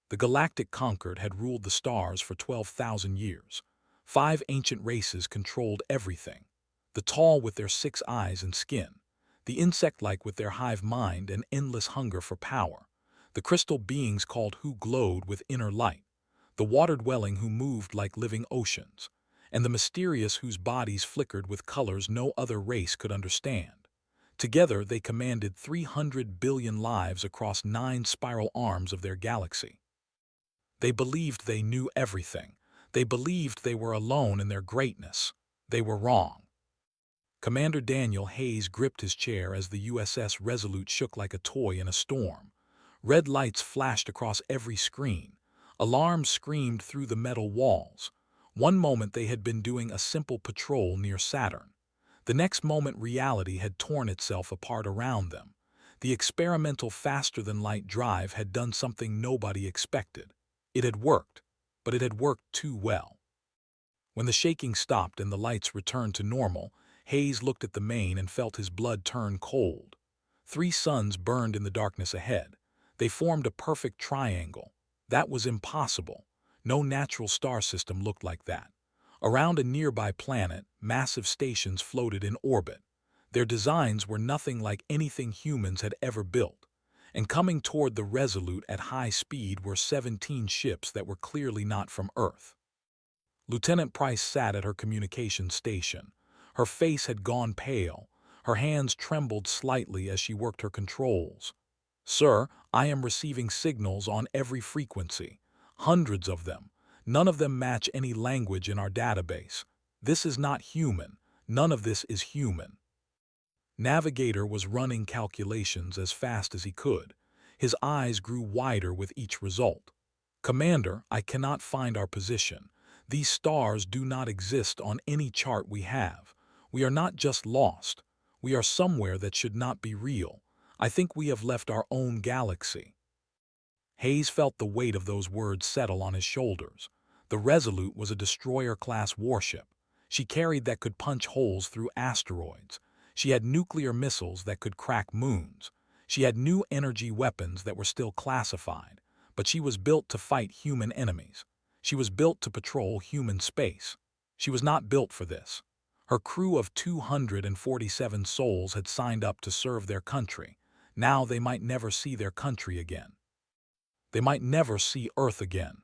The Galactic Concord had ruled the stars for 12,000 years. 5 ancient races controlled everything. The tall with their 6 eyes and skin, the insect-like with their hive mind and endless hunger for power, the crystal beings called who glowed with inner light, the water-dwelling who moved like living oceans, and the mysterious whose bodies flickered with colors no other race could understand. Together they commanded 300 billion lives across 9 spiral arms of their galaxy. They believed they knew everything. They believed they were alone in their greatness. They were wrong. Commander Daniel Hayes gripped his chair as the USS Resolute shook like a toy in a storm. Red lights flashed across every screen. Alarms screamed through the metal walls. One moment they had been doing a simple patrol near Saturn. The next moment reality had torn itself apart around them. The experimental faster-than-light drive had done something nobody expected. It had worked, but it had worked too well. When the shaking stopped and the lights returned to normal, Hayes looked at the main and felt his blood turn cold. 3 suns burned in the darkness ahead. They formed a perfect triangle. That was impossible. No natural star system looked like that. Around a nearby planet, massive stations floated in orbit. Their designs were nothing like anything humans had ever built. And coming toward the Resolute at high speed were 17 ships that were clearly not from Earth. Lieutenant Price sat at her communications station. Her face had gone pale. Her hands trembled slightly as she worked her controls. "Sir, I am receiving signals on every frequency. Hundreds of them. None of them match any language in our database. This is not human. None of this is human." Navigator was running calculations as fast as he could. His eyes grew wider with each result. "Commander, I cannot find our position. These stars do not exist on any chart we have. We are not just lost. We are somewhere that should not be real. I think we have left our own galaxy." Hayes felt the weight of those words settle on his shoulders. The Resolute was a destroyer-class warship. She carried that could punch holes through asteroids. She had nuclear missiles that could crack moons. She had new energy weapons that were still classified. But she was built to fight human enemies. She was built to patrol human space. She was not built for this. Her crew of 247 souls had signed up to serve their country. Now they might never see their country again. They might never see Earth again.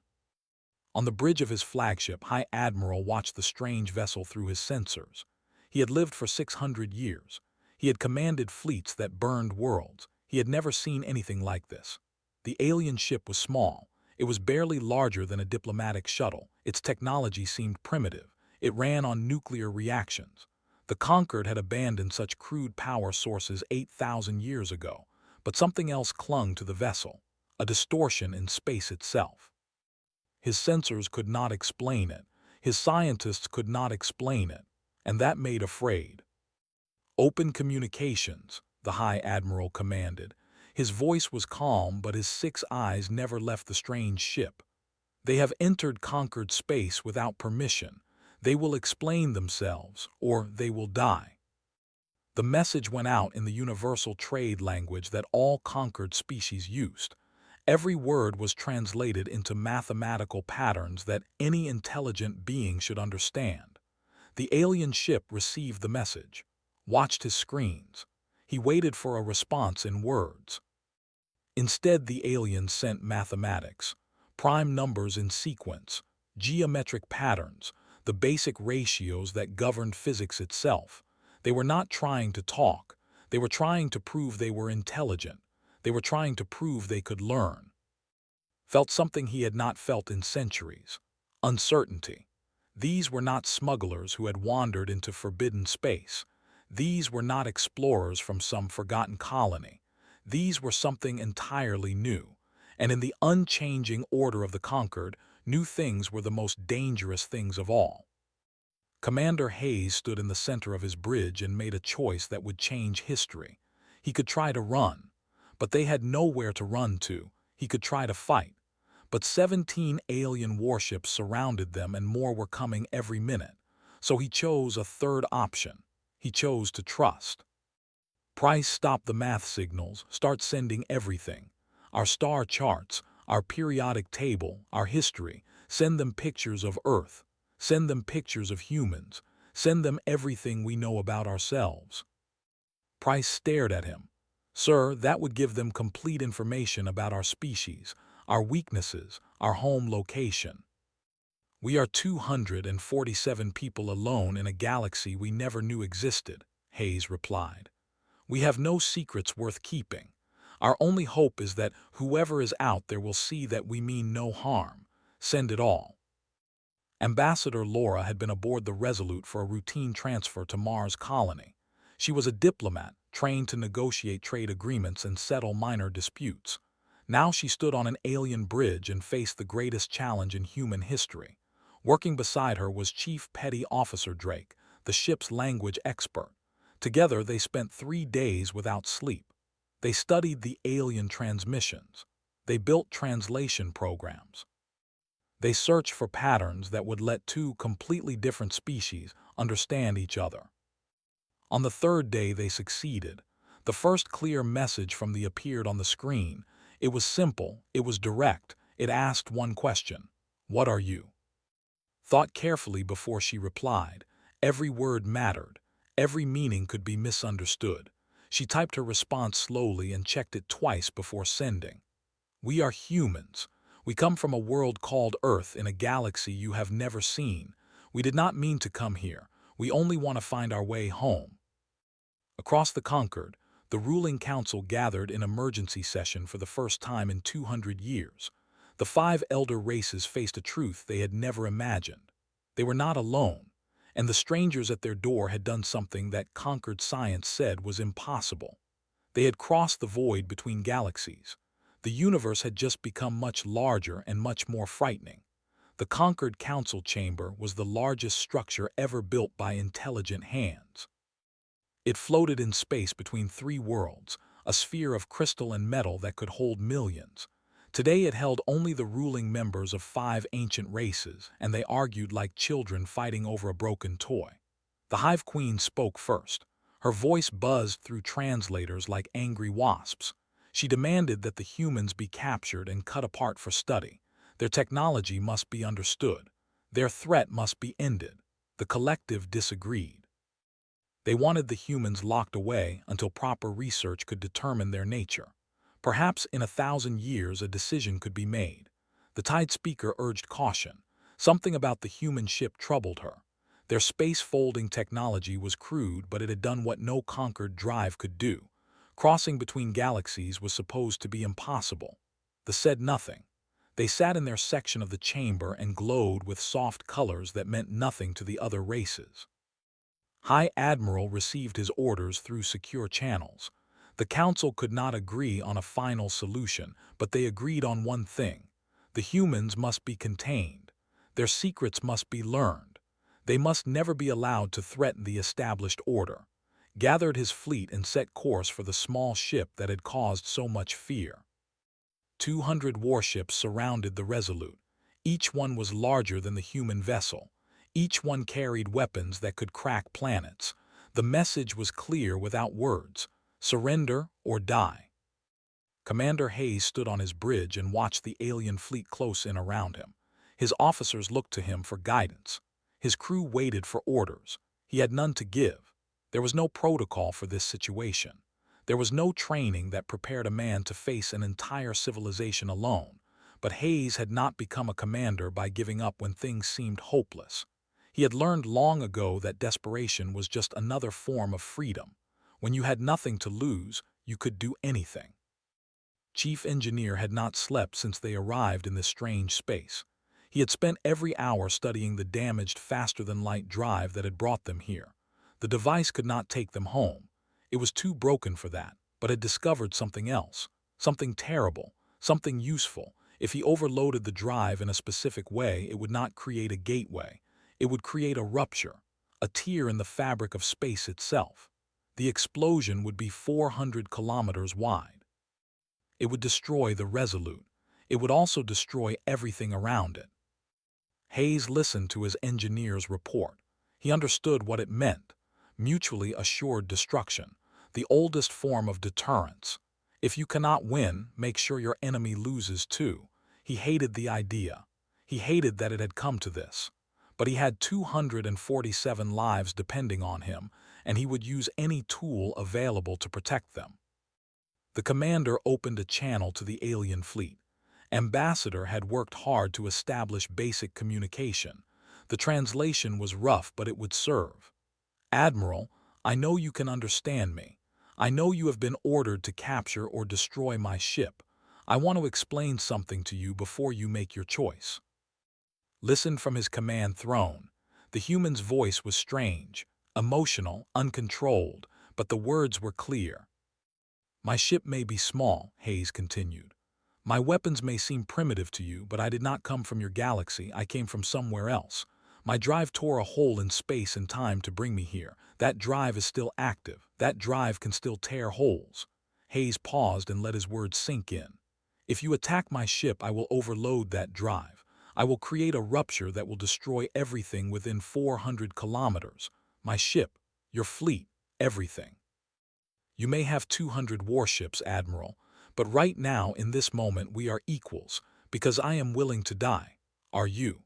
On the bridge of his flagship, High Admiral watched the strange vessel through his sensors. He had lived for 600 years. He had commanded fleets that burned worlds. He had never seen anything like this. The alien ship was small. It was barely larger than a diplomatic shuttle. Its technology seemed primitive. It ran on nuclear reactions. The Concord had abandoned such crude power sources 8,000 years ago, but something else clung to the vessel, a distortion in space itself. His sensors could not explain it. His scientists could not explain it, and that made afraid. "Open communications," the High Admiral commanded. His voice was calm, but his 6 eyes never left the strange ship. "They have entered conquered space without permission. They will explain themselves, or they will die." The message went out in the universal trade language that all conquered species used. Every word was translated into mathematical patterns that any intelligent being should understand. The alien ship received the message, watched his screens. He waited for a response in words. Instead, the aliens sent mathematics, prime numbers in sequence, geometric patterns, the basic ratios that governed physics itself. They were not trying to talk. They were trying to prove they were intelligent. They were trying to prove they could learn. Felt something he had not felt in centuries. Uncertainty. These were not smugglers who had wandered into forbidden space. These were not explorers from some forgotten colony. These were something entirely new. And in the unchanging order of the conquered, new things were the most dangerous things of all. Commander Hayes stood in the center of his bridge and made a choice that would change history. He could try to run, but they had nowhere to run to. He could try to fight, but 17 alien warships surrounded them and more were coming every minute. So he chose a third option. He chose to trust. "Price, stop the math signals. Start sending everything. Our star charts, our periodic table, our history. Send them pictures of Earth. Send them pictures of humans. Send them everything we know about ourselves." Price stared at him. "Sir, that would give them complete information about our species, our weaknesses, our home location." "We are 247 people alone in a galaxy we never knew existed," Hayes replied. "We have no secrets worth keeping. Our only hope is that whoever is out there will see that we mean no harm. Send it all." Ambassador Laura had been aboard the Resolute for a routine transfer to Mars colony. She was a diplomat, trained to negotiate trade agreements and settle minor disputes. Now she stood on an alien bridge and faced the greatest challenge in human history. Working beside her was Chief Petty Officer Drake, the ship's language expert. Together they spent 3 days without sleep. They studied the alien transmissions. They built translation programs. They searched for patterns that would let two completely different species understand each other. On the 3rd day they succeeded. The first clear message from the appeared on the screen. It was simple, it was direct, it asked one question: "What are you?" Thought carefully before she replied. Every word mattered. Every meaning could be misunderstood. She typed her response slowly and checked it twice before sending. "We are humans. We come from a world called Earth in a galaxy you have never seen. We did not mean to come here. We only want to find our way home." Across the Concord, the ruling council gathered in emergency session for the first time in 200 years. The 5 elder races faced a truth they had never imagined. They were not alone, and the strangers at their door had done something that Concord science said was impossible. They had crossed the void between galaxies. The universe had just become much larger and much more frightening. The Concord Council Chamber was the largest structure ever built by intelligent hands. It floated in space between 3 worlds, a sphere of crystal and metal that could hold millions. Today it held only the ruling members of 5 ancient races, and they argued like children fighting over a broken toy. The Hive Queen spoke first. Her voice buzzed through translators like angry wasps. She demanded that the humans be captured and cut apart for study. Their technology must be understood. Their threat must be ended. The collective disagreed. They wanted the humans locked away until proper research could determine their nature. Perhaps in 1,000 years a decision could be made. The Tide Speaker urged caution. Something about the human ship troubled her. Their space-folding technology was crude, but it had done what no conquered drive could do. Crossing between galaxies was supposed to be impossible. They said nothing. They sat in their section of the chamber and glowed with soft colors that meant nothing to the other races. High Admiral received his orders through secure channels. The Council could not agree on a final solution, but they agreed on one thing. The humans must be contained. Their secrets must be learned. They must never be allowed to threaten the established order. Gathered his fleet and set course for the small ship that had caused so much fear. 200 warships surrounded the Resolute. Each one was larger than the human vessel. Each one carried weapons that could crack planets. The message was clear without words: surrender or die. Commander Hayes stood on his bridge and watched the alien fleet close in around him. His officers looked to him for guidance. His crew waited for orders. He had none to give. There was no protocol for this situation. There was no training that prepared a man to face an entire civilization alone. But Hayes had not become a commander by giving up when things seemed hopeless. He had learned long ago that desperation was just another form of freedom. When you had nothing to lose, you could do anything. Chief Engineer had not slept since they arrived in this strange space. He had spent every hour studying the damaged faster-than-light drive that had brought them here. The device could not take them home. It was too broken for that, but had discovered something else, something terrible, something useful. If he overloaded the drive in a specific way, it would not create a gateway. It would create a rupture, a tear in the fabric of space itself. The explosion would be 400 kilometers wide. It would destroy the Resolute. It would also destroy everything around it. Hayes listened to his engineer's report. He understood what it meant: mutually assured destruction, the oldest form of deterrence. If you cannot win, make sure your enemy loses too. He hated the idea. He hated that it had come to this. But he had 247 lives depending on him, and he would use any tool available to protect them. The commander opened a channel to the alien fleet. Ambassador had worked hard to establish basic communication. The translation was rough, but it would serve. Admiral, I know you can understand me. I know you have been ordered to capture or destroy my ship. I want to explain something to you before you make your choice. Listened from his command throne. The human's voice was strange, emotional, uncontrolled, but the words were clear. My ship may be small, Hayes continued. My weapons may seem primitive to you, but I did not come from your galaxy, I came from somewhere else. My drive tore a hole in space and time to bring me here. That drive is still active. That drive can still tear holes. Hayes paused and let his words sink in. If you attack my ship, I will overload that drive. I will create a rupture that will destroy everything within 400 kilometers. My ship, your fleet, everything. You may have 200 warships, Admiral, but right now, in this moment, we are equals, because I am willing to die. Are you?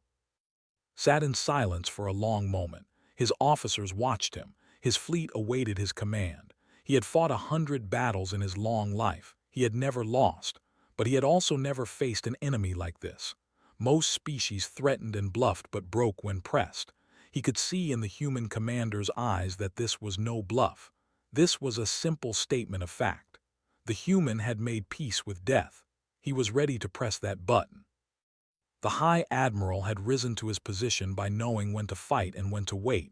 Sat in silence for a long moment. His officers watched him. His fleet awaited his command. He had fought 100 battles in his long life. He had never lost, but he had also never faced an enemy like this. Most species threatened and bluffed but broke when pressed. He could see in the human commander's eyes that this was no bluff. This was a simple statement of fact. The human had made peace with death. He was ready to press that button. The High Admiral had risen to his position by knowing when to fight and when to wait.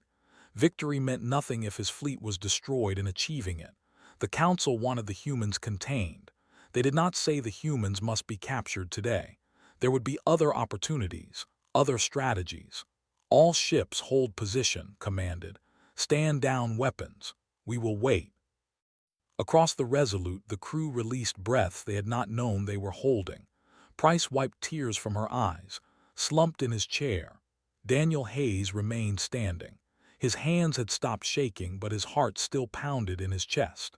Victory meant nothing if his fleet was destroyed in achieving it. The Council wanted the humans contained. They did not say the humans must be captured today. There would be other opportunities, other strategies. All ships hold position, commanded. Stand down weapons. We will wait. Across the Resolute, the crew released breaths they had not known they were holding. Price wiped tears from her eyes, slumped in his chair. Daniel Hayes remained standing. His hands had stopped shaking, but his heart still pounded in his chest.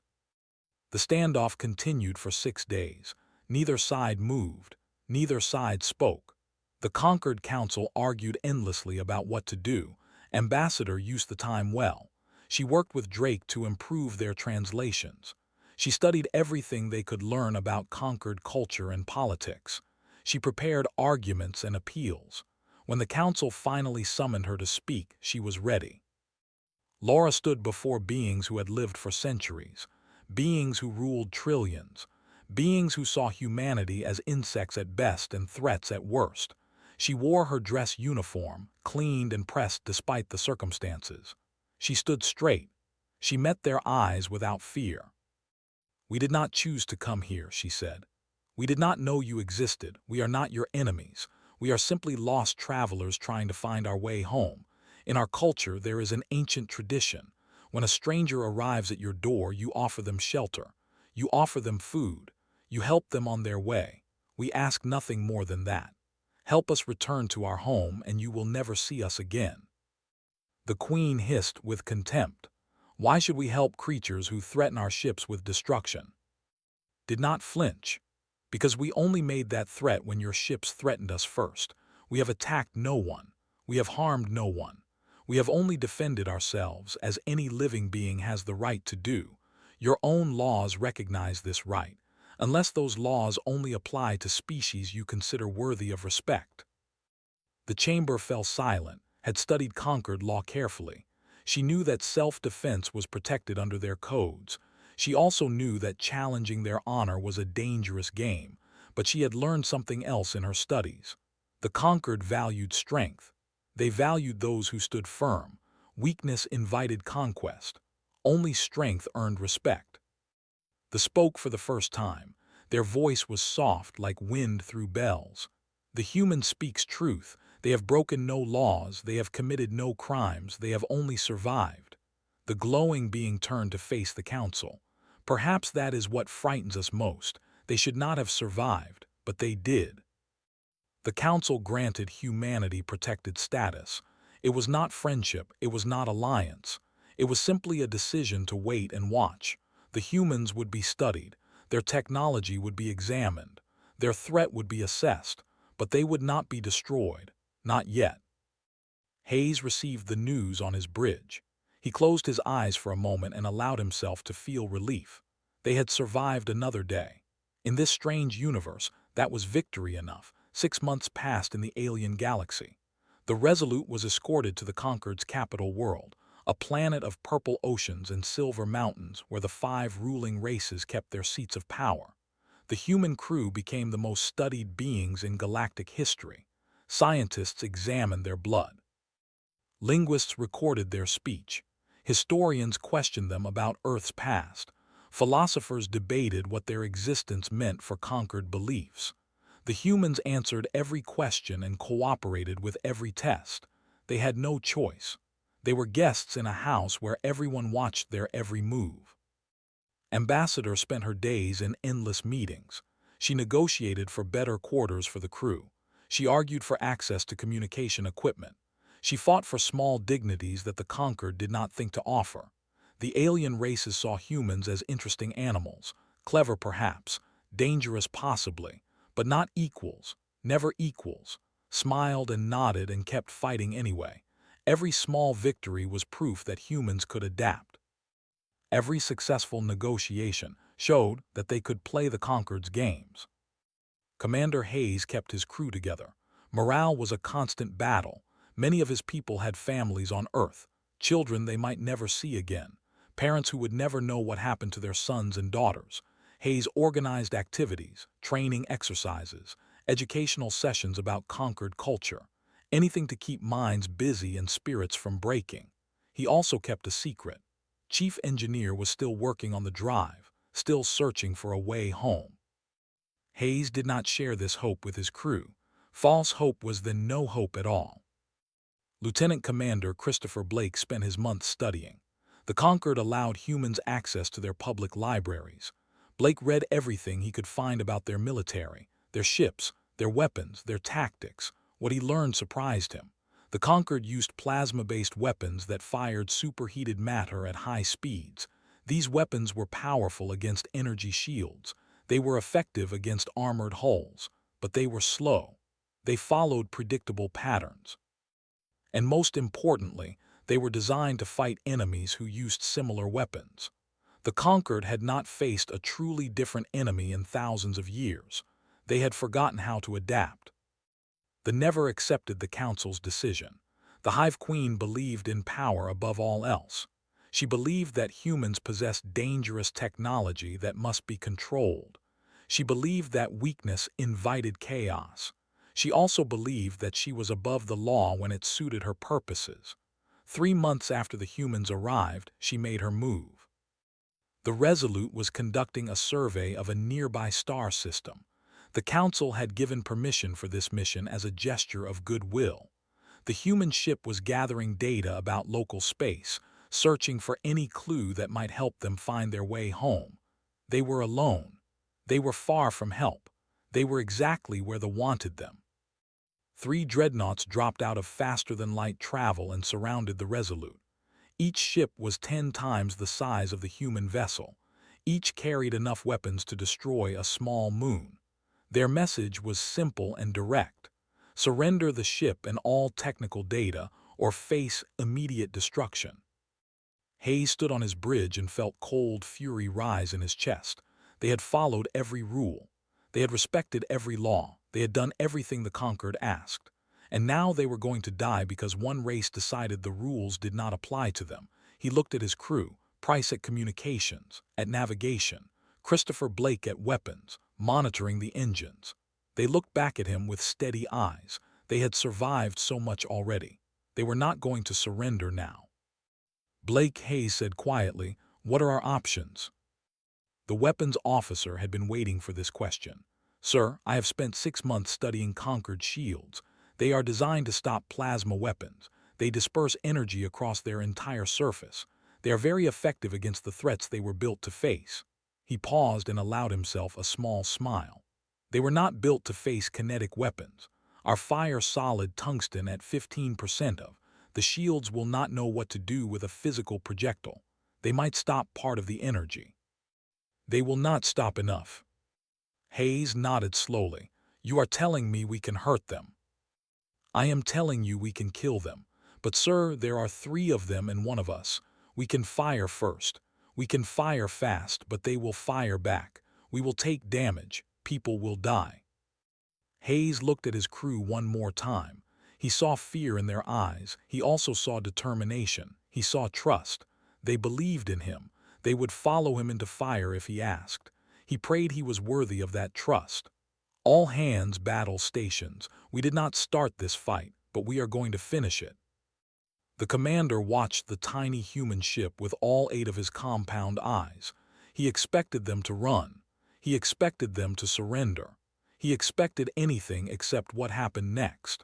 The standoff continued for 6 days. Neither side moved. Neither side spoke. The conquered council argued endlessly about what to do. Ambassador used the time well. She worked with Drake to improve their translations. She studied everything they could learn about conquered culture and politics. She prepared arguments and appeals. When the council finally summoned her to speak, she was ready. Laura stood before beings who had lived for centuries, beings who ruled trillions, beings who saw humanity as insects at best and threats at worst. She wore her dress uniform, cleaned and pressed despite the circumstances. She stood straight. She met their eyes without fear. We did not choose to come here, she said. We did not know you existed. We are not your enemies. We are simply lost travelers trying to find our way home. In our culture, there is an ancient tradition. When a stranger arrives at your door, you offer them shelter. You offer them food. You help them on their way. We ask nothing more than that. Help us return to our home, and you will never see us again. The Queen hissed with contempt. Why should we help creatures who threaten our ships with destruction? Did not flinch. Because we only made that threat when your ships threatened us first. We have attacked no one. We have harmed no one. We have only defended ourselves, as any living being has the right to do. Your own laws recognize this right, unless those laws only apply to species you consider worthy of respect. The chamber fell silent, had studied conquered law carefully. She knew that self-defense was protected under their codes. She also knew that challenging their honor was a dangerous game, but she had learned something else in her studies. The conquered valued strength. They valued those who stood firm. Weakness invited conquest. Only strength earned respect. They spoke for the first time. Their voice was soft like wind through bells. The human speaks truth. They have broken no laws. They have committed no crimes. They have only survived. The glowing being turned to face the council. Perhaps that is what frightens us most. They should not have survived, but they did. The council granted humanity protected status. It was not friendship. It was not alliance. It was simply a decision to wait and watch. The humans would be studied. Their technology would be examined. Their threat would be assessed. but they would not be destroyed. Not yet. Hayes received the news on his bridge. He closed his eyes for a moment and allowed himself to feel relief. They had survived another day. In this strange universe, that was victory enough. 6 months passed in the alien galaxy. The Resolute was escorted to the Conquered's capital world, a planet of purple oceans and silver mountains where the 5 ruling races kept their seats of power. The human crew became the most studied beings in galactic history. Scientists examined their blood. Linguists recorded their speech. Historians questioned them about Earth's past. Philosophers debated what their existence meant for conquered beliefs. The humans answered every question and cooperated with every test. They had no choice. They were guests in a house where everyone watched their every move. Ambassador spent her days in endless meetings. She negotiated for better quarters for the crew. She argued for access to communication equipment. She fought for small dignities that the conquered did not think to offer. The alien races saw humans as interesting animals, clever perhaps, dangerous possibly, but not equals, never equals, smiled and nodded and kept fighting anyway. Every small victory was proof that humans could adapt. Every successful negotiation showed that they could play the conquered's games. Commander Hayes kept his crew together. Morale was a constant battle. Many of his people had families on Earth, children they might never see again, parents who would never know what happened to their sons and daughters. Hayes organized activities, training exercises, educational sessions about conquered culture, anything to keep minds busy and spirits from breaking. He also kept a secret. Chief Engineer was still working on the drive, still searching for a way home. Hayes did not share this hope with his crew. False hope was then no hope at all. Lieutenant Commander Christopher Blake spent his months studying. The Conquered allowed humans access to their public libraries. Blake read everything he could find about their military, their ships, their weapons, their tactics. What he learned surprised him. The Conquered used plasma-based weapons that fired superheated matter at high speeds. These weapons were powerful against energy shields. They were effective against armored hulls, but they were slow. They followed predictable patterns. And most importantly, they were designed to fight enemies who used similar weapons. The Conquered had not faced a truly different enemy in thousands of years. They had forgotten how to adapt. They never accepted the Council's decision. The Hive Queen believed in power above all else. She believed that humans possessed dangerous technology that must be controlled. She believed that weakness invited chaos. She also believed that she was above the law when it suited her purposes. 3 months after the humans arrived, she made her move. The Resolute was conducting a survey of a nearby star system. The Council had given permission for this mission as a gesture of goodwill. The human ship was gathering data about local space, searching for any clue that might help them find their way home. They were alone. They were far from help. They were exactly where they wanted them. 3 dreadnoughts dropped out of faster-than-light travel and surrounded the Resolute. Each ship was 10 times the size of the human vessel. Each carried enough weapons to destroy a small moon. Their message was simple and direct. Surrender the ship and all technical data, or face immediate destruction. Hayes stood on his bridge and felt cold fury rise in his chest. They had followed every rule. They had respected every law. They had done everything the Conquered asked. And now they were going to die because one race decided the rules did not apply to them. He looked at his crew, Price at communications, at navigation, Christopher Blake at weapons, monitoring the engines. They looked back at him with steady eyes. They had survived so much already. They were not going to surrender now. Blake, Hayes said quietly, "What are our options?" The weapons officer had been waiting for this question. "Sir, I have spent 6 months studying Conquered shields. They are designed to stop plasma weapons. They disperse energy across their entire surface. They are very effective against the threats they were built to face." He paused and allowed himself a small smile. "They were not built to face kinetic weapons. Our fire solid tungsten at 15% of. The shields will not know what to do with a physical projectile. They might stop part of the energy. They will not stop enough." Hayes nodded slowly. You are telling me we can hurt them. I am telling you we can kill them. But sir, there are 3 of them and 1 of us. We can fire first. We can fire fast, but they will fire back. We will take damage. People will die. Hayes looked at his crew one more time. He saw fear in their eyes. He also saw determination. He saw trust. They believed in him. They would follow him into fire if he asked. He prayed he was worthy of that trust. All hands battle stations. We did not start this fight, but we are going to finish it. The commander watched the tiny human ship with all 8 of his compound eyes. He expected them to run. He expected them to surrender. He expected anything except what happened next.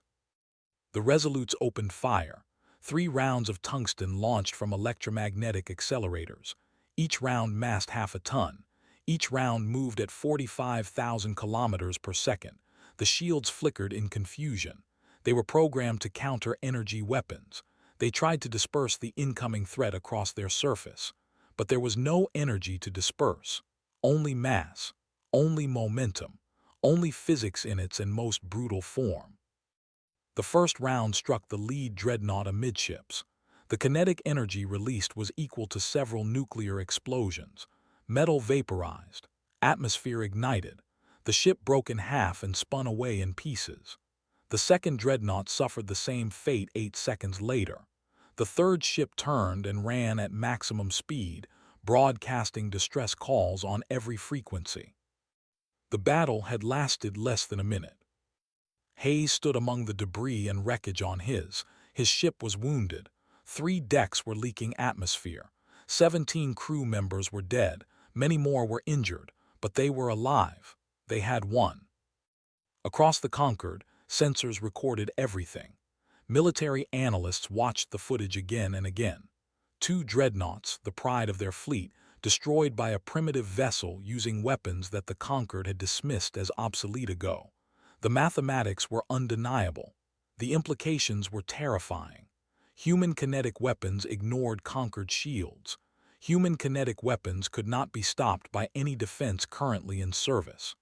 The Resolutes opened fire. 3 rounds of tungsten launched from electromagnetic accelerators. Each round massed half a ton. Each round moved at 45,000 kilometers per second. The shields flickered in confusion. They were programmed to counter energy weapons. They tried to disperse the incoming threat across their surface. But there was no energy to disperse. Only mass. Only momentum. Only physics in its and most brutal form. The first round struck the lead dreadnought amidships. The kinetic energy released was equal to several nuclear explosions. Metal vaporized. Atmosphere ignited. The ship broke in half and spun away in pieces. The second dreadnought suffered the same fate 8 seconds later. The third ship turned and ran at maximum speed, broadcasting distress calls on every frequency. The battle had lasted less than a minute. Hayes stood among the debris and wreckage on his. His ship was wounded. 3 decks were leaking atmosphere. 17 crew members were dead. Many more were injured, but they were alive. They had won. Across the Concord, sensors recorded everything. Military analysts watched the footage again and again. 2 dreadnoughts, the pride of their fleet, destroyed by a primitive vessel using weapons that the Concord had dismissed as obsolete ago. The mathematics were undeniable. The implications were terrifying. Human kinetic weapons ignored Concord shields. Human kinetic weapons could not be stopped by any defense currently in service.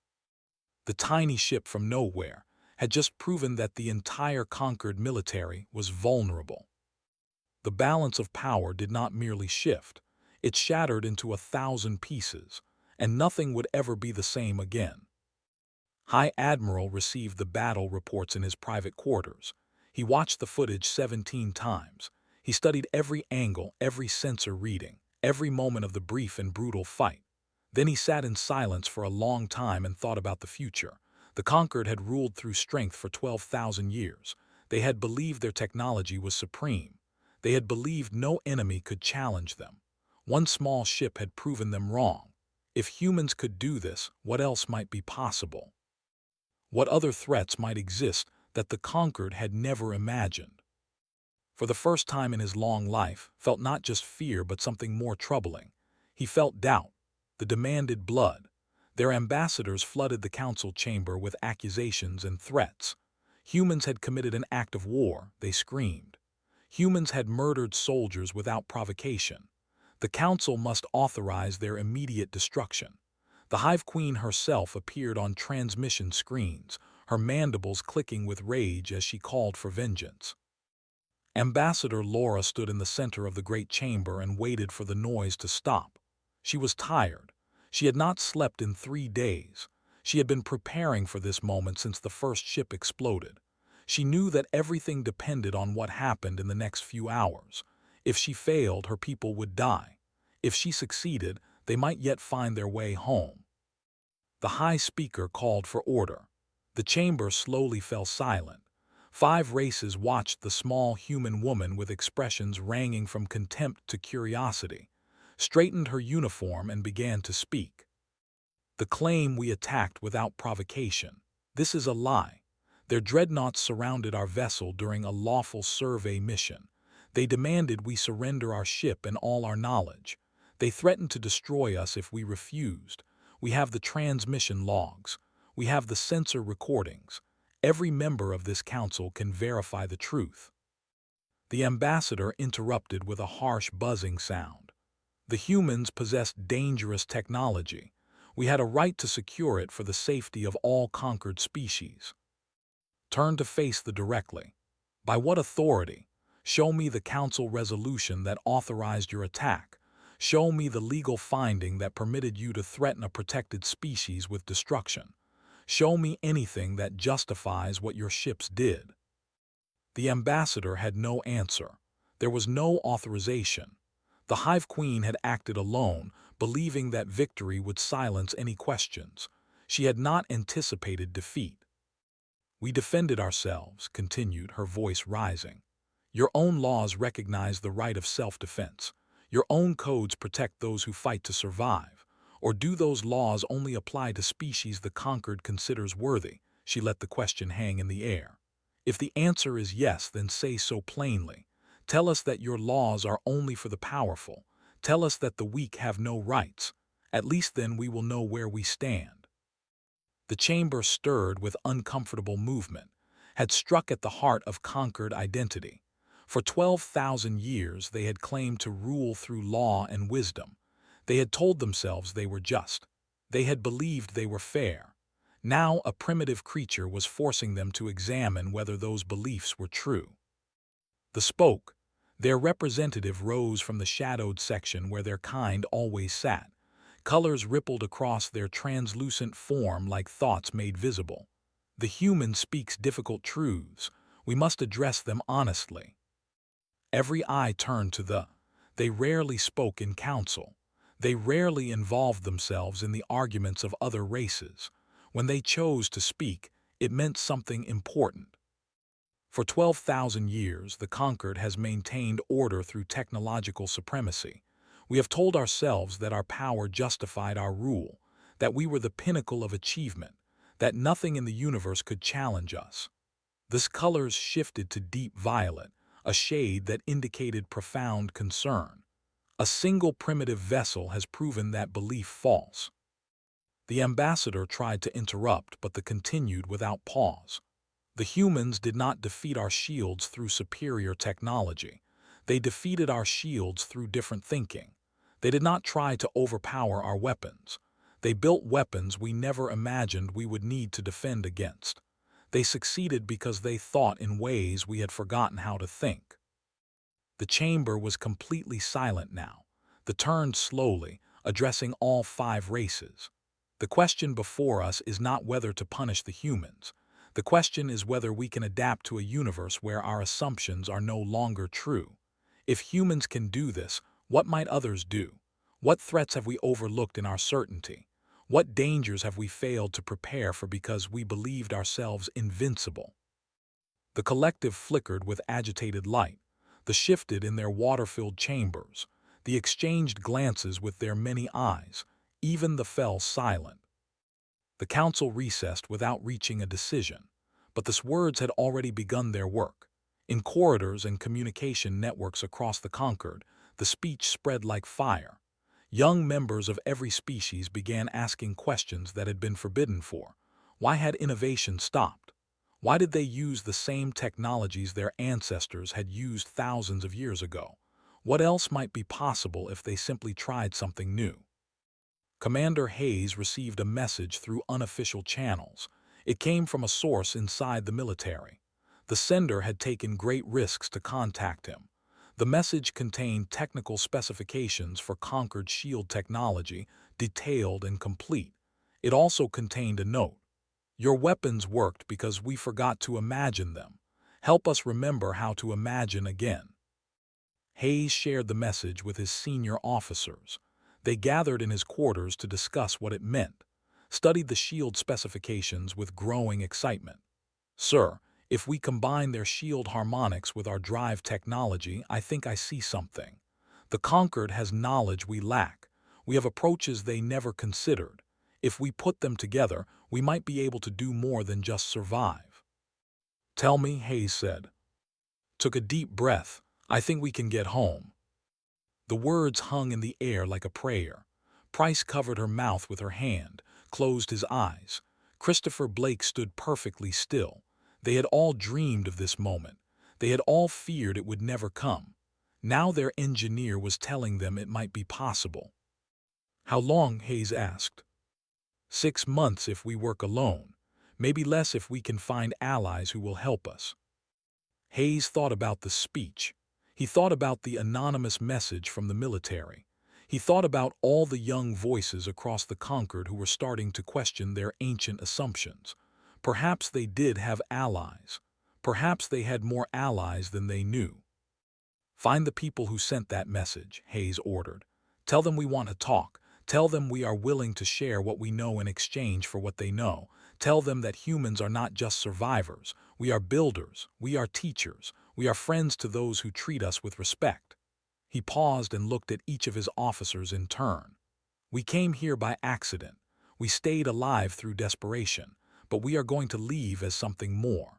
The tiny ship from nowhere had just proven that the entire Concord military was vulnerable. The balance of power did not merely shift. It shattered into 1,000 pieces, and nothing would ever be the same again. High Admiral received the battle reports in his private quarters. He watched the footage 17 times. He studied every angle, every sensor reading, every moment of the brief and brutal fight. Then he sat in silence for a long time and thought about the future. The Concord had ruled through strength for 12,000 years. They had believed their technology was supreme. They had believed no enemy could challenge them. One small ship had proven them wrong. If humans could do this, what else might be possible? What other threats might exist that the Concord had never imagined? For the first time in his long life, felt not just fear but something more troubling. He felt doubt. The demanded blood. Their ambassadors flooded the council chamber with accusations and threats. Humans had committed an act of war, they screamed. Humans had murdered soldiers without provocation. The council must authorize their immediate destruction. The Hive Queen herself appeared on transmission screens, her mandibles clicking with rage as she called for vengeance. Ambassador Laura stood in the center of the great chamber and waited for the noise to stop. She was tired. She had not slept in 3 days. She had been preparing for this moment since the first ship exploded. She knew that everything depended on what happened in the next few hours. If she failed, her people would die. If she succeeded, they might yet find their way home. The High Speaker called for order. The chamber slowly fell silent. 5 races watched the small human woman with expressions ranging from contempt to curiosity, straightened her uniform and began to speak. The claim we attacked without provocation. This is a lie. Their dreadnoughts surrounded our vessel during a lawful survey mission. They demanded we surrender our ship and all our knowledge. They threatened to destroy us if we refused. We have the transmission logs. We have the sensor recordings. Every member of this council can verify the truth. The ambassador interrupted with a harsh buzzing sound. The humans possessed dangerous technology. We had a right to secure it for the safety of all conquered species. Turn to face the directly. By what authority? Show me the council resolution that authorized your attack. Show me the legal finding that permitted you to threaten a protected species with destruction. Show me anything that justifies what your ships did. The ambassador had no answer. There was no authorization. The Hive Queen had acted alone, believing that victory would silence any questions. She had not anticipated defeat. We defended ourselves, continued, her voice rising. Your own laws recognize the right of self-defense. Your own codes protect those who fight to survive. Or do those laws only apply to species the conquered considers worthy? She let the question hang in the air. If the answer is yes, then say so plainly. Tell us that your laws are only for the powerful. Tell us that the weak have no rights. At least then we will know where we stand. The chamber stirred with uncomfortable movement, had struck at the heart of conquered identity. For 12,000 years they had claimed to rule through law and wisdom. They had told themselves they were just. They had believed they were fair. Now a primitive creature was forcing them to examine whether those beliefs were true. The spoke. Their representative rose from the shadowed section where their kind always sat. Colors rippled across their translucent form like thoughts made visible. The human speaks difficult truths. We must address them honestly. Every eye turned to the. They rarely spoke in council. They rarely involved themselves in the arguments of other races. When they chose to speak, it meant something important. For 12,000 years, the conquered has maintained order through technological supremacy. We have told ourselves that our power justified our rule, that we were the pinnacle of achievement, that nothing in the universe could challenge us. The colors shifted to deep violet, a shade that indicated profound concern. A single primitive vessel has proven that belief false. The ambassador tried to interrupt, but the continued without pause. The humans did not defeat our shields through superior technology. They defeated our shields through different thinking. They did not try to overpower our weapons. They built weapons we never imagined we would need to defend against. They succeeded because they thought in ways we had forgotten how to think. The chamber was completely silent now. The turned slowly, addressing all 5 races. The question before us is not whether to punish the humans. The question is whether we can adapt to a universe where our assumptions are no longer true. If humans can do this, what might others do? What threats have we overlooked in our certainty? What dangers have we failed to prepare for because we believed ourselves invincible? The collective flickered with agitated light. The shifted in their water-filled chambers. The exchanged glances with their many eyes. Even the fell silent. The council recessed without reaching a decision. But the words had already begun their work. In corridors and communication networks across the conquered, the speech spread like fire. Young members of every species began asking questions that had been forbidden for. Why had innovation stopped? Why did they use the same technologies their ancestors had used thousands of years ago? What else might be possible if they simply tried something new? Commander Hayes received a message through unofficial channels. It came from a source inside the military. The sender had taken great risks to contact him. The message contained technical specifications for conquered shield technology, detailed and complete. It also contained a note. Your weapons worked because we forgot to imagine them. Help us remember how to imagine again. Hayes shared the message with his senior officers. They gathered in his quarters to discuss what it meant, studied the shield specifications with growing excitement. Sir, if we combine their shield harmonics with our drive technology, I think I see something. The conquered has knowledge we lack. We have approaches they never considered. If we put them together, we might be able to do more than just survive. Tell me, Hayes said. Took a deep breath. I think we can get home. The words hung in the air like a prayer. Price covered her mouth with her hand, closed his eyes. Christopher Blake stood perfectly still. They had all dreamed of this moment. They had all feared it would never come. Now their engineer was telling them it might be possible. How long? Hayes asked. 6 months if we work alone, maybe less if we can find allies who will help us. Hayes thought about the speech. He thought about the anonymous message from the military. He thought about all the young voices across the Concord who were starting to question their ancient assumptions. Perhaps they did have allies. Perhaps they had more allies than they knew. Find the people who sent that message, Hayes ordered. Tell them we want to talk. Tell them we are willing to share what we know in exchange for what they know. Tell them that humans are not just survivors. We are builders. We are teachers. We are friends to those who treat us with respect. He paused and looked at each of his officers in turn. We came here by accident. We stayed alive through desperation, but we are going to leave as something more.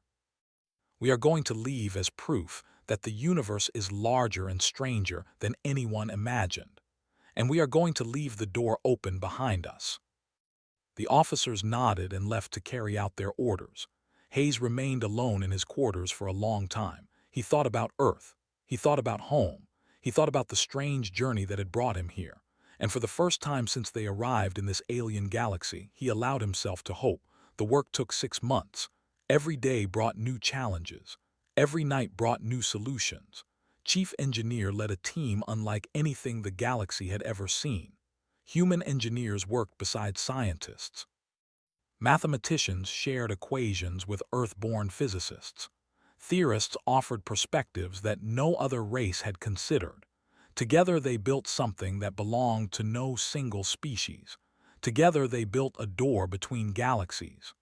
We are going to leave as proof that the universe is larger and stranger than anyone imagined. And we are going to leave the door open behind us. The officers nodded and left to carry out their orders. Hayes remained alone in his quarters for a long time. He thought about Earth. He thought about home. He thought about the strange journey that had brought him here. And for the first time since they arrived in this alien galaxy, he allowed himself to hope. The work took 6 months. Every day brought new challenges. Every night brought new solutions. Chief Engineer led a team unlike anything the galaxy had ever seen. Human engineers worked beside scientists. Mathematicians shared equations with Earth-born physicists. Theorists offered perspectives that no other race had considered. Together they built something that belonged to no single species. Together they built a door between galaxies.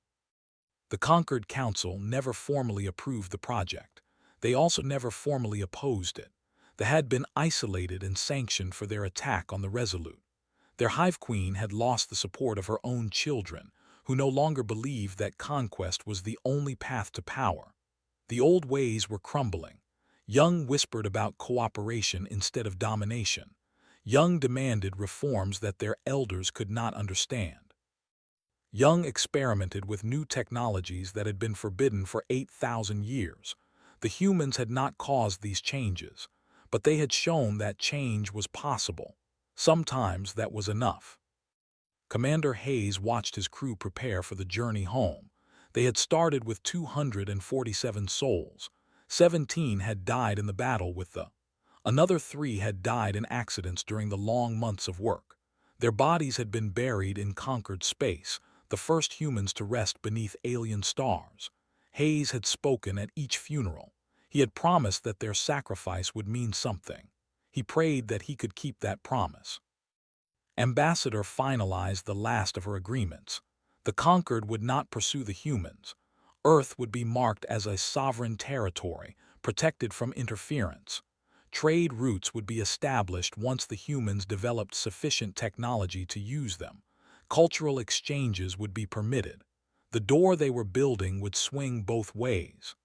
The Concord Council never formally approved the project. They also never formally opposed it. They had been isolated and sanctioned for their attack on the Resolute. Their Hive Queen had lost the support of her own children, who no longer believed that conquest was the only path to power. The old ways were crumbling. Young whispered about cooperation instead of domination. Young demanded reforms that their elders could not understand. Young experimented with new technologies that had been forbidden for 8,000 years. The humans had not caused these changes, but they had shown that change was possible. Sometimes that was enough. Commander Hayes watched his crew prepare for the journey home. They had started with 247 souls. 17 had died in the battle with the. Another 3 had died in accidents during the long months of work. Their bodies had been buried in conquered space, the first humans to rest beneath alien stars. Hayes had spoken at each funeral. He had promised that their sacrifice would mean something. He prayed that he could keep that promise. Ambassador finalized the last of her agreements. The Conquered would not pursue the humans. Earth would be marked as a sovereign territory, protected from interference. Trade routes would be established once the humans developed sufficient technology to use them. Cultural exchanges would be permitted. The door they were building would swing both ways.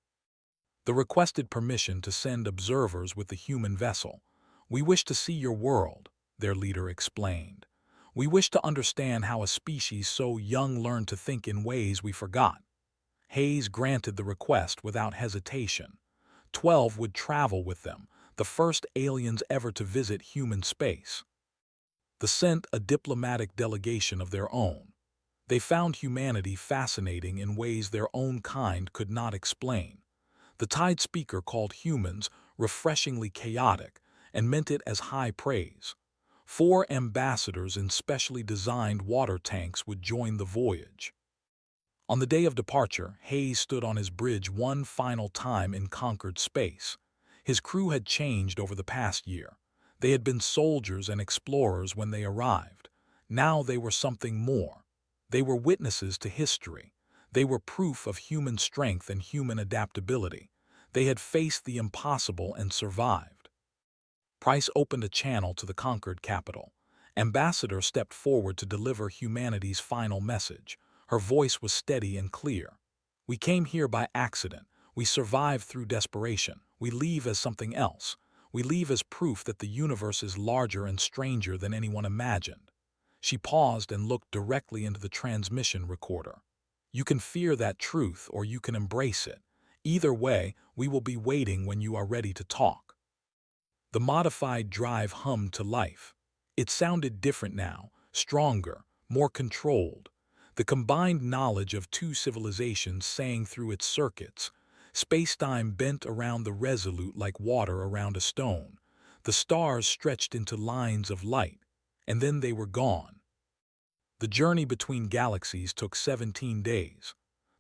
The requested permission to send observers with the human vessel. "We wish to see your world," their leader explained. "We wish to understand how a species so young learned to think in ways we forgot." Hayes granted the request without hesitation. 12 would travel with them, the first aliens ever to visit human space. They sent a diplomatic delegation of their own. They found humanity fascinating in ways their own kind could not explain. The Tide speaker called humans refreshingly chaotic and meant it as high praise. 4 ambassadors in specially designed water tanks would join the voyage. On the day of departure, Hayes stood on his bridge one final time in conquered space. His crew had changed over the past year. They had been soldiers and explorers when they arrived. Now they were something more. They were witnesses to history. They were proof of human strength and human adaptability. They had faced the impossible and survived. Price opened a channel to the conquered capital. Ambassador stepped forward to deliver humanity's final message. Her voice was steady and clear. "We came here by accident. We survived through desperation. We leave as something else. We leave as proof that the universe is larger and stranger than anyone imagined." She paused and looked directly into the transmission recorder. "You can fear that truth or you can embrace it. Either way, we will be waiting when you are ready to talk." The modified drive hummed to life. It sounded different now, stronger, more controlled. The combined knowledge of two civilizations sang through its circuits. Space-time bent around the Resolute like water around a stone. The stars stretched into lines of light, and then they were gone. The journey between galaxies took 17 days.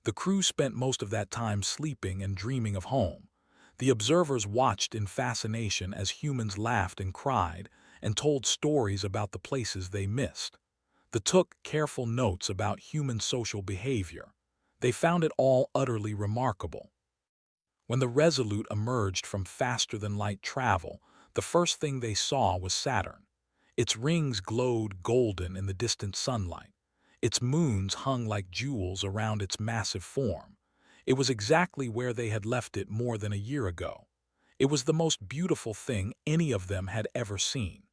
The crew spent most of that time sleeping and dreaming of home. The observers watched in fascination as humans laughed and cried and told stories about the places they missed. They took careful notes about human social behavior. They found it all utterly remarkable. When the Resolute emerged from faster-than-light travel, the first thing they saw was Saturn. Its rings glowed golden in the distant sunlight. Its moons hung like jewels around its massive form. It was exactly where they had left it more than a year ago. It was the most beautiful thing any of them had ever seen.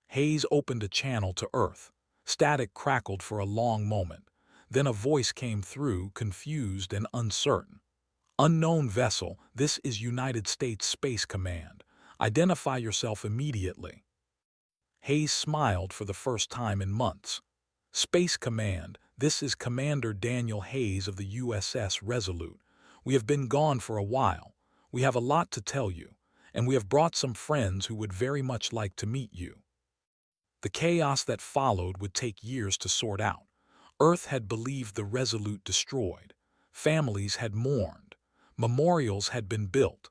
Hayes opened a channel to Earth. Static crackled for a long moment. Then a voice came through, confused and uncertain. "Unknown vessel, this is United States Space Command. Identify yourself immediately." Hayes smiled for the first time in months. "Space Command, this is Commander Daniel Hayes of the USS Resolute. We have been gone for a while. We have a lot to tell you, and we have brought some friends who would very much like to meet you." The chaos that followed would take years to sort out. Earth had believed the Resolute destroyed. Families had mourned. Memorials had been built.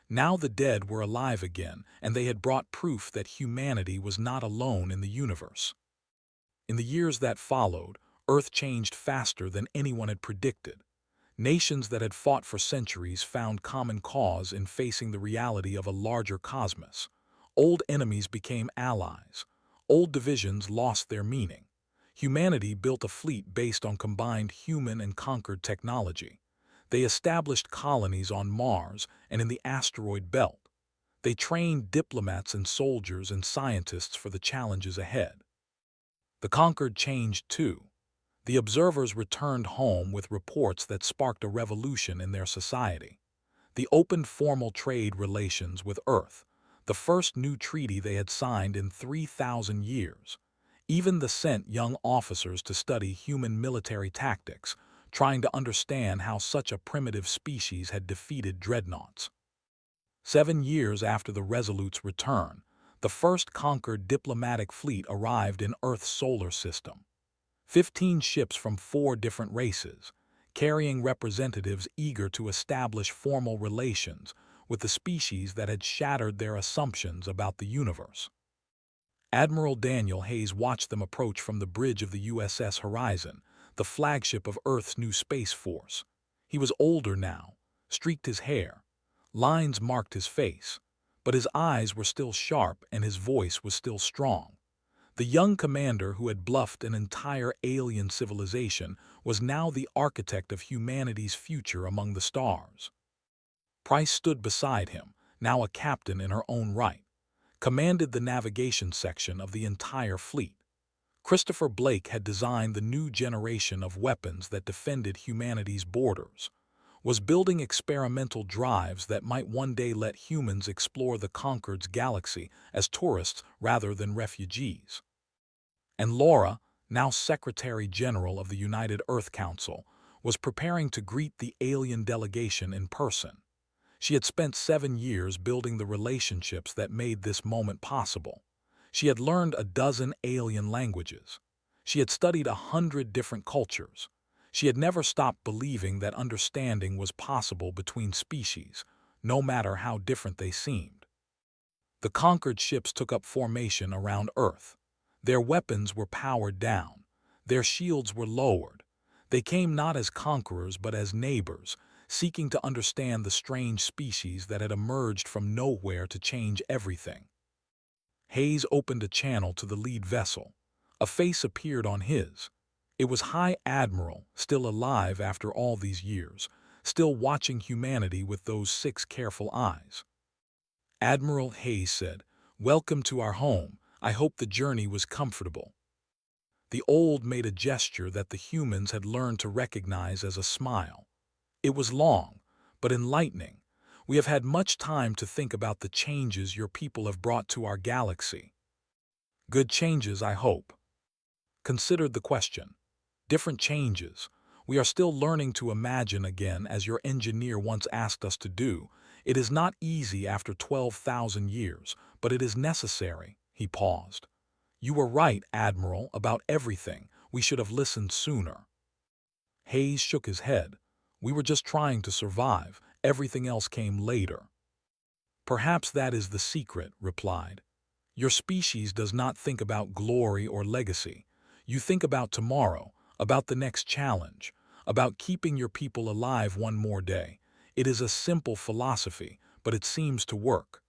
Now the dead were alive again, and they had brought proof that humanity was not alone in the universe. In the years that followed, Earth changed faster than anyone had predicted. Nations that had fought for centuries found common cause in facing the reality of a larger cosmos. Old enemies became allies. Old divisions lost their meaning. Humanity built a fleet based on combined human and conquered technology. They established colonies on Mars and in the asteroid belt. They trained diplomats and soldiers and scientists for the challenges ahead. The conquered changed too. The observers returned home with reports that sparked a revolution in their society. They opened formal trade relations with Earth, the first new treaty they had signed in 3,000 years. Even they sent young officers to study human military tactics, trying to understand how such a primitive species had defeated dreadnoughts. 7 years after the Resolute's return, the first conquered diplomatic fleet arrived in Earth's solar system. 15 ships from 4 different races, carrying representatives eager to establish formal relations with the species that had shattered their assumptions about the universe. Admiral Daniel Hayes watched them approach from the bridge of the USS Horizon, the flagship of Earth's new space force. He was older now, streaked his hair. Lines marked his face, but his eyes were still sharp and his voice was still strong. The young commander who had bluffed an entire alien civilization was now the architect of humanity's future among the stars. Price stood beside him, now a captain in her own right, commanded the navigation section of the entire fleet. Christopher Blake had designed the new generation of weapons that defended humanity's borders, was building experimental drives that might one day let humans explore the conquered galaxy as tourists rather than refugees. And Laura, now Secretary General of the United Earth Council, was preparing to greet the alien delegation in person. She had spent 7 years building the relationships that made this moment possible. She had learned a dozen alien languages. She had studied 100 different cultures. She had never stopped believing that understanding was possible between species, no matter how different they seemed. The conquered ships took up formation around Earth. Their weapons were powered down. Their shields were lowered. They came not as conquerors but as neighbors, seeking to understand the strange species that had emerged from nowhere to change everything. Hayes opened a channel to the lead vessel. A face appeared on his. It was High Admiral, still alive after all these years, still watching humanity with those 6 careful eyes. Admiral Hayes said, "Welcome to our home. I hope the journey was comfortable." The old made a gesture that the humans had learned to recognize as a smile. "It was long, but enlightening. We have had much time to think about the changes your people have brought to our galaxy." "Good changes, I hope." Considered the question. Different changes. We are still learning to imagine again, as your engineer once asked us to do. It is not easy after 12,000 years, but it is necessary." He paused. "You were right, Admiral, about everything. We should have listened sooner." Hayes shook his head. "We were just trying to survive. Everything else came later." "Perhaps that is the secret," replied. "Your species does not think about glory or legacy. You think about tomorrow, about the next challenge, about keeping your people alive one more day. It is a simple philosophy, but it seems to work."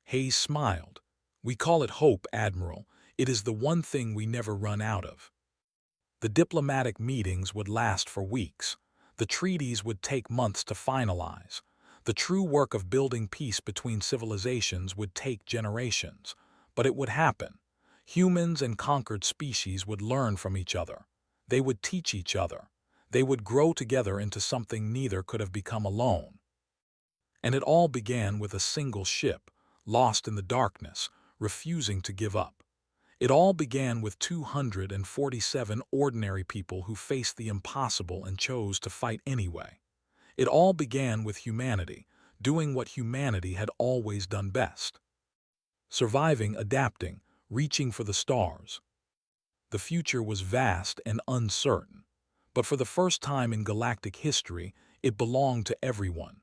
Hayes smiled. "We call it hope, Admiral. It is the one thing we never run out of." The diplomatic meetings would last for weeks. The treaties would take months to finalize. The true work of building peace between civilizations would take generations. But it would happen. Humans and conquered species would learn from each other. They would teach each other. They would grow together into something neither could have become alone. And it all began with a single ship, lost in the darkness, refusing to give up. It all began with 247 ordinary people who faced the impossible and chose to fight anyway. It all began with humanity, doing what humanity had always done best. Surviving, adapting, reaching for the stars. The future was vast and uncertain, but for the first time in galactic history, it belonged to everyone.